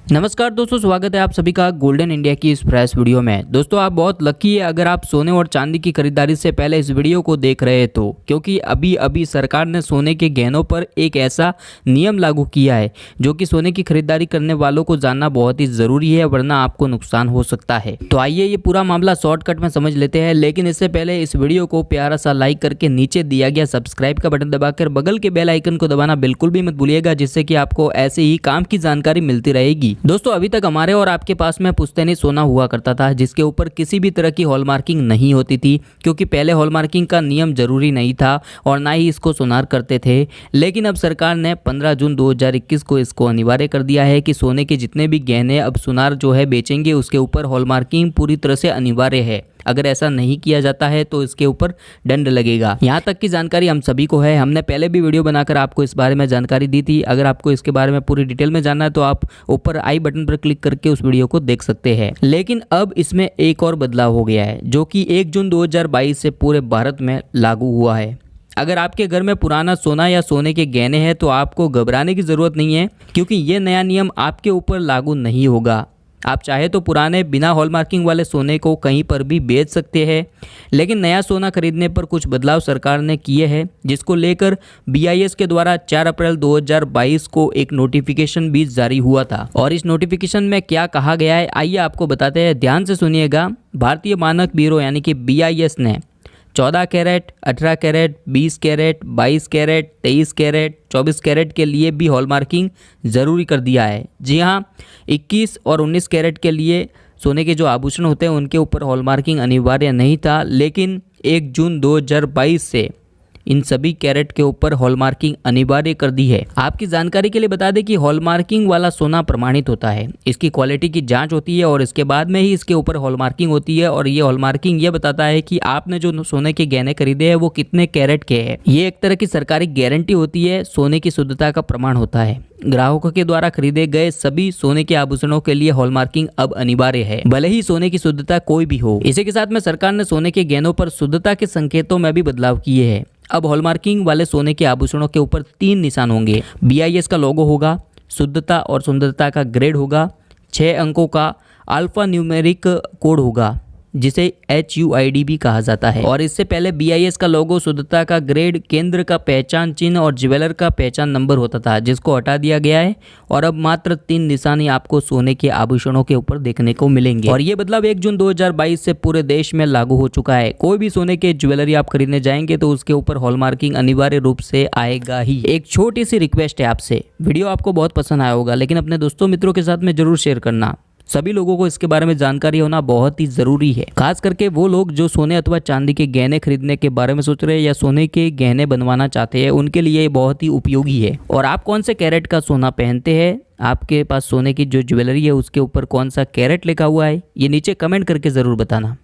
नमस्कार दोस्तों, स्वागत है आप सभी का गोल्डन इंडिया की इस फ्रेश वीडियो में। दोस्तों आप बहुत लकी है अगर आप सोने और चांदी की खरीदारी से पहले इस वीडियो को देख रहे तो, क्योंकि अभी अभी सरकार ने सोने के गहनों पर एक ऐसा नियम लागू किया है जो कि सोने की खरीदारी करने वालों को जानना बहुत ही ज़रूरी है, वरना आपको नुकसान हो सकता है। तो आइए ये पूरा मामला शॉर्टकट में समझ लेते हैं, लेकिन इससे पहले इस वीडियो को प्यारा सा लाइक करके नीचे दिया गया सब्सक्राइब का बटन दबाकर बगल के बेल आइकन को दबाना बिल्कुल भी मत भूलिएगा, जिससे कि आपको ऐसे ही काम की जानकारी मिलती रहेगी। दोस्तों अभी तक हमारे और आपके पास में पुश्तैनी सोना हुआ करता था जिसके ऊपर किसी भी तरह की हॉलमार्किंग नहीं होती थी, क्योंकि पहले हॉलमार्किंग का नियम जरूरी नहीं था और ना ही इसको सुनार करते थे। लेकिन अब सरकार ने 15 जून 2021 को इसको अनिवार्य कर दिया है कि सोने के जितने भी गहने अब सुनार जो है बेचेंगे उसके ऊपर हॉलमार्किंग पूरी तरह से अनिवार्य है। अगर ऐसा नहीं किया जाता है तो इसके ऊपर दंड लगेगा। यहाँ तक की जानकारी हम सभी को है, हमने पहले भी वीडियो बनाकर आपको इस बारे में जानकारी दी थी। अगर आपको इसके बारे में पूरी डिटेल में जानना है तो आप ऊपर आई बटन पर क्लिक करके उस वीडियो को देख सकते हैं। लेकिन अब इसमें एक और बदलाव हो गया है जो कि 1 जून 2022 से पूरे भारत में लागू हुआ है। अगर आपके घर में पुराना सोना या सोने के गहने हैं तो आपको घबराने की ज़रूरत नहीं है, क्योंकि ये नया नियम आपके ऊपर लागू नहीं होगा। आप चाहे तो पुराने बिना हॉलमार्किंग वाले सोने को कहीं पर भी बेच सकते हैं, लेकिन नया सोना खरीदने पर कुछ बदलाव सरकार ने किए हैं, जिसको लेकर BIS के द्वारा 4 अप्रैल 2022 को एक नोटिफिकेशन भी जारी हुआ था। और इस नोटिफिकेशन में क्या कहा गया है आइए आपको बताते हैं, ध्यान से सुनिएगा। भारतीय मानक ब्यूरो यानी कि BIS ने 14 carat, 18 carat, 20 carat, 22 carat, 23 carat, 24 carat के लिए भी हॉलमार्किंग ज़रूरी कर दिया है। जी हाँ, 21 और 19 कैरेट के लिए सोने के जो आभूषण होते हैं उनके ऊपर हॉलमार्किंग अनिवार्य नहीं था, लेकिन 1 जून 2022 से इन सभी कैरेट के ऊपर हॉलमार्किंग अनिवार्य कर दी है। आपकी जानकारी के लिए बता दें कि हॉलमार्किंग वाला सोना प्रमाणित होता है, इसकी क्वालिटी की जांच होती है और इसके बाद में ही इसके ऊपर हॉलमार्किंग होती है। और ये हॉलमार्किंग ये बताता है कि आपने जो सोने के गहने खरीदे हैं वो कितने कैरेट के हैं। ये एक तरह की सरकारी गारंटी होती है, सोने की शुद्धता का प्रमाण होता है। ग्राहकों के द्वारा खरीदे गए सभी सोने के आभूषणों के लिए हॉलमार्किंग अब अनिवार्य है, भले ही सोने की शुद्धता कोई भी हो। इसी के साथ में सरकार ने सोने के गहनों पर शुद्धता के संकेतों में भी बदलाव किए हैं। अब हॉलमार्किंग वाले सोने के आभूषणों के ऊपर 3 निशान होंगे। BIS का लोगो होगा, शुद्धता और सुंदरता का ग्रेड होगा, 6 अंकों का अल्फा न्यूमेरिक कोड होगा जिसे HUID भी कहा जाता है। और इससे पहले BIS का लोगो, शुद्धता का ग्रेड, केंद्र का पहचान चिन्ह और ज्वेलर का पहचान नंबर होता था, जिसको हटा दिया गया है और अब मात्र 3 निशान ही आपको सोने के आभूषणों के ऊपर देखने को मिलेंगे। और ये बदलाव 1 जून 2022 से पूरे देश में लागू हो चुका है। कोई भी सोने के ज्वेलरी आप खरीदने जाएंगे तो उसके ऊपर हॉलमार्किंग अनिवार्य रूप से आएगा ही। एक छोटी सी रिक्वेस्ट है आपसे, वीडियो आपको बहुत पसंद आया होगा, लेकिन अपने दोस्तों मित्रों के साथ में जरूर शेयर करना। सभी लोगों को इसके बारे में जानकारी होना बहुत ही ज़रूरी है, खास करके वो लोग जो सोने अथवा चांदी के गहने खरीदने के बारे में सोच रहे हैं या सोने के गहने बनवाना चाहते हैं, उनके लिए ये बहुत ही उपयोगी है। और आप कौन से कैरेट का सोना पहनते हैं, आपके पास सोने की जो ज्वेलरी है उसके ऊपर कौन सा कैरेट लिखा हुआ है, ये नीचे कमेंट करके ज़रूर बताना।